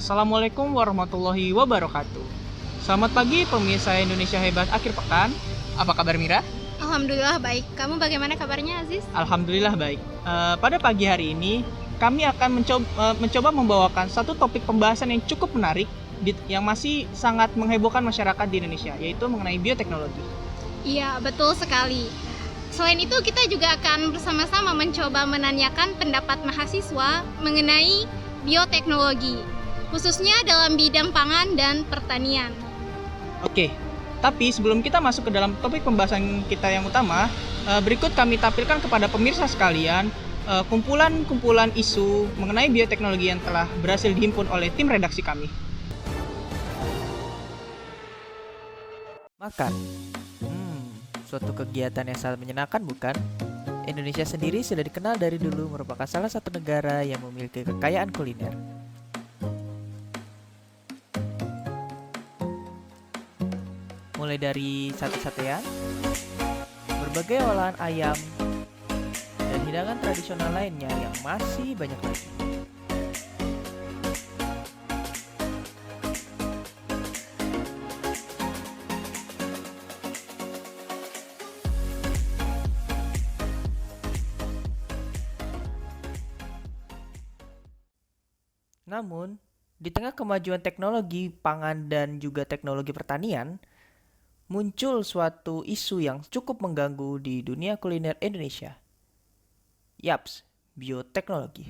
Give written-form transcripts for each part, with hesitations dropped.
Assalamualaikum warahmatullahi wabarakatuh. Selamat pagi pemirsa Indonesia Hebat akhir pekan. Apa kabar Mira? Alhamdulillah baik. Kamu bagaimana kabarnya, Aziz? Alhamdulillah baik. Pada pagi hari ini kami akan mencoba membawakan satu topik pembahasan yang cukup menarik yang masih sangat menghebohkan masyarakat di Indonesia, yaitu mengenai bioteknologi. Iya, betul sekali. Selain itu, kita juga akan bersama-sama mencoba menanyakan pendapat mahasiswa mengenai bioteknologi, khususnya dalam bidang pangan dan pertanian. Oke, tapi sebelum kita masuk ke dalam topik pembahasan kita yang utama, berikut kami tampilkan kepada pemirsa sekalian kumpulan-kumpulan isu mengenai bioteknologi yang telah berhasil dihimpun oleh tim redaksi kami. Makan. Suatu kegiatan yang sangat menyenangkan, bukan? Indonesia sendiri sudah dikenal dari dulu merupakan salah satu negara yang memiliki kekayaan kuliner. Mulai dari sate-satean, berbagai olahan ayam, dan hidangan tradisional lainnya yang masih banyak lagi. Namun, di tengah kemajuan teknologi pangan dan juga teknologi pertanian, muncul suatu isu yang cukup mengganggu di dunia kuliner Indonesia. Yaps, bioteknologi.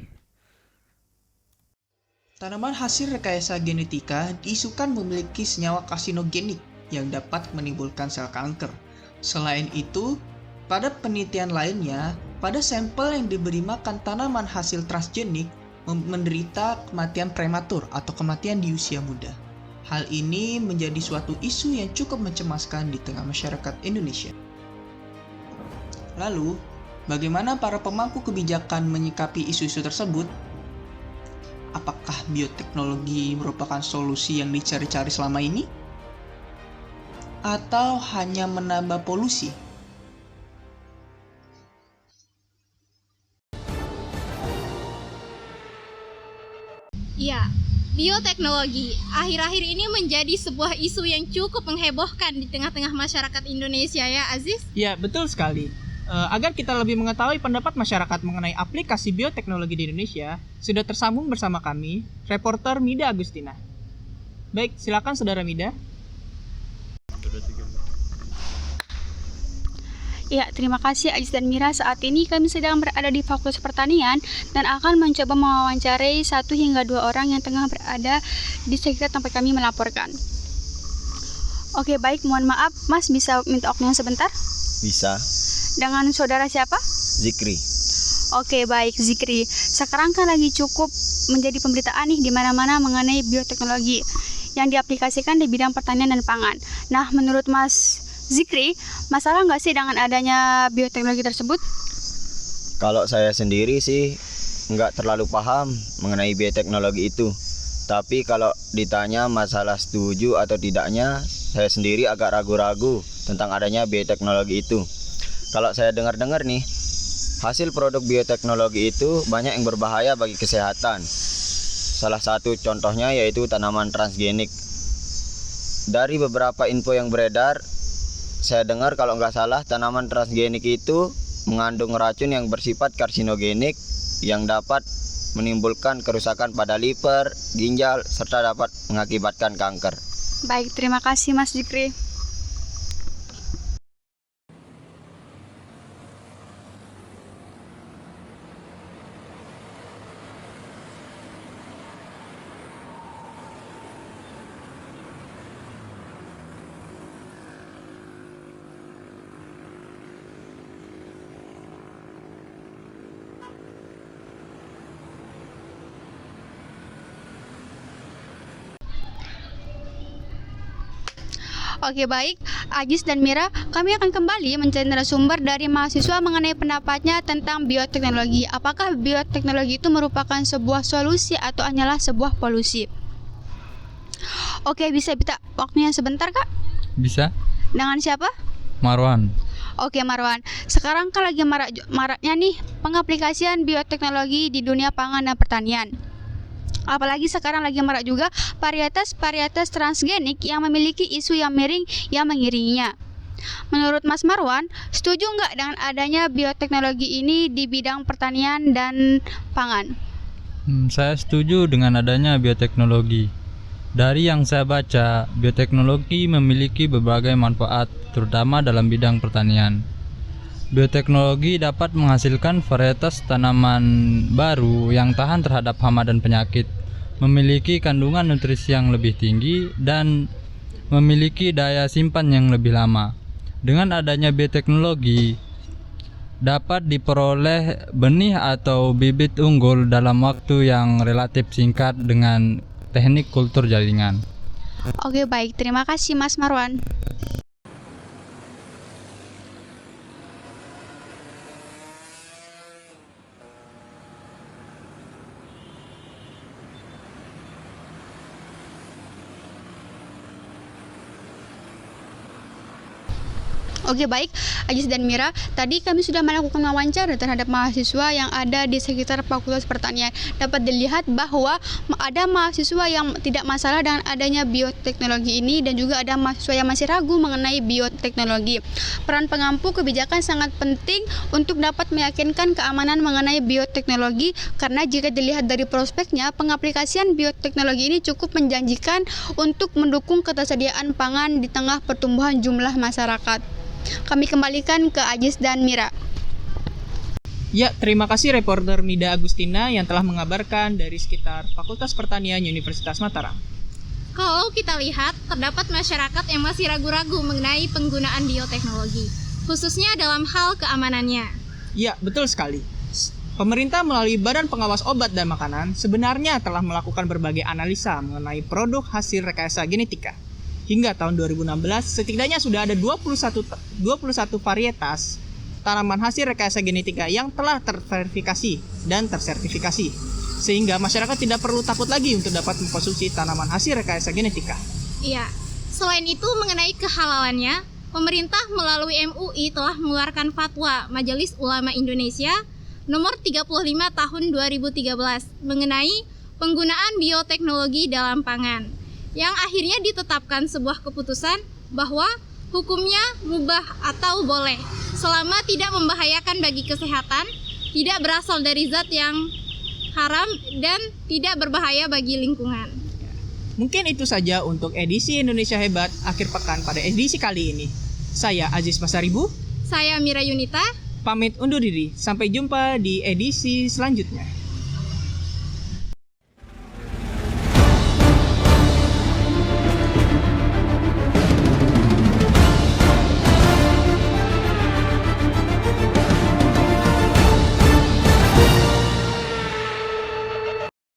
Tanaman hasil rekayasa genetika diisukan memiliki senyawa karsinogenik yang dapat menimbulkan sel kanker. Selain itu, pada penelitian lainnya, pada sampel yang diberi makan tanaman hasil transgenik menderita kematian prematur atau kematian di usia muda. Hal ini menjadi suatu isu yang cukup mencemaskan di tengah masyarakat Indonesia. Lalu, bagaimana para pemangku kebijakan menyikapi isu-isu tersebut? Apakah bioteknologi merupakan solusi yang dicari-cari selama ini? Atau hanya menambah polusi? Iya, bioteknologi akhir-akhir ini menjadi sebuah isu yang cukup menghebohkan di tengah-tengah masyarakat Indonesia, ya Aziz? Ya, betul sekali. Agar kita lebih mengetahui pendapat masyarakat mengenai aplikasi bioteknologi di Indonesia, sudah tersambung bersama kami, reporter Mida Agustina. Baik, silakan Saudara Mida. Ya, terima kasih Aziz dan Mira. Saat ini kami sedang berada di Fakultas Pertanian dan akan mencoba mewawancarai 1 hingga 2 orang yang tengah berada di sekitar tempat kami melaporkan. Oke, baik, mohon maaf, Mas bisa minta waktunya sebentar? Bisa. Dengan saudara siapa? Zikri. Oke, baik, Zikri. Sekarang kan lagi cukup menjadi pemberitaan nih di mana-mana mengenai bioteknologi yang diaplikasikan di bidang pertanian dan pangan. Nah, menurut Mas Zikri, masalah nggak sih dengan adanya bioteknologi tersebut? Kalau saya sendiri sih nggak terlalu paham mengenai bioteknologi itu. Tapi kalau ditanya masalah setuju atau tidaknya, saya sendiri agak ragu-ragu tentang adanya bioteknologi itu. Kalau saya dengar-dengar nih, hasil produk bioteknologi itu banyak yang berbahaya bagi kesehatan. Salah satu contohnya yaitu tanaman transgenik. Dari beberapa info yang beredar, saya dengar kalau nggak salah tanaman transgenik itu mengandung racun yang bersifat karsinogenik yang dapat menimbulkan kerusakan pada liver, ginjal, serta dapat mengakibatkan kanker. Baik, terima kasih Mas Zikri. Oke, baik, Ajis dan Mira, kami akan kembali mencari narasumber dari mahasiswa mengenai pendapatnya tentang bioteknologi. Apakah bioteknologi itu merupakan sebuah solusi atau hanyalah sebuah polusi? Oke, bisa minta waktunya sebentar, Kak? Bisa. Dengan siapa? Marwan. Oke, Marwan. Sekarang kan lagi maraknya nih pengaplikasian bioteknologi di dunia pangan dan pertanian. Apalagi sekarang lagi marak juga varietas transgenik yang memiliki isu yang miring yang mengiringinya. Menurut Mas Marwan, setuju nggak dengan adanya bioteknologi ini di bidang pertanian dan pangan? Saya setuju dengan adanya bioteknologi. Dari yang saya baca, bioteknologi memiliki berbagai manfaat, terutama dalam bidang pertanian. Bioteknologi dapat menghasilkan varietas tanaman baru yang tahan terhadap hama dan penyakit, memiliki kandungan nutrisi yang lebih tinggi, dan memiliki daya simpan yang lebih lama. Dengan adanya bioteknologi, dapat diperoleh benih atau bibit unggul dalam waktu yang relatif singkat dengan teknik kultur jaringan. Oke, baik. Terima kasih Mas Marwan. Oke, baik, Ajis dan Mira, tadi kami sudah melakukan wawancara terhadap mahasiswa yang ada di sekitar Fakultas Pertanian. Dapat dilihat bahwa ada mahasiswa yang tidak masalah dengan adanya bioteknologi ini dan juga ada mahasiswa yang masih ragu mengenai bioteknologi. Peran pengampu kebijakan sangat penting untuk dapat meyakinkan keamanan mengenai bioteknologi, karena jika dilihat dari prospeknya, pengaplikasian bioteknologi ini cukup menjanjikan untuk mendukung ketersediaan pangan di tengah pertumbuhan jumlah masyarakat. Kami kembalikan ke Ajis dan Mira. Ya, terima kasih reporter Nida Agustina yang telah mengabarkan dari sekitar Fakultas Pertanian Universitas Mataram. Kalau kita lihat, terdapat masyarakat yang masih ragu-ragu mengenai penggunaan bioteknologi, khususnya dalam hal keamanannya. Ya, betul sekali. Pemerintah melalui Badan Pengawas Obat dan Makanan sebenarnya telah melakukan berbagai analisa mengenai produk hasil rekayasa genetika. Hingga tahun 2016, setidaknya sudah ada 21 varietas tanaman hasil rekayasa genetika yang telah terverifikasi dan tersertifikasi. Sehingga masyarakat tidak perlu takut lagi untuk dapat mengkonsumsi tanaman hasil rekayasa genetika. Iya, selain itu mengenai kehalalannya, pemerintah melalui MUI telah mengeluarkan fatwa Majelis Ulama Indonesia nomor 35 tahun 2013 mengenai penggunaan bioteknologi dalam pangan, yang akhirnya ditetapkan sebuah keputusan bahwa hukumnya mubah atau boleh selama tidak membahayakan bagi kesehatan, tidak berasal dari zat yang haram, dan tidak berbahaya bagi lingkungan. Mungkin itu saja untuk edisi Indonesia Hebat akhir pekan pada edisi kali ini. Saya Aziz Pasaribu. Saya Mira Yunita. Pamit undur diri. Sampai jumpa di edisi selanjutnya.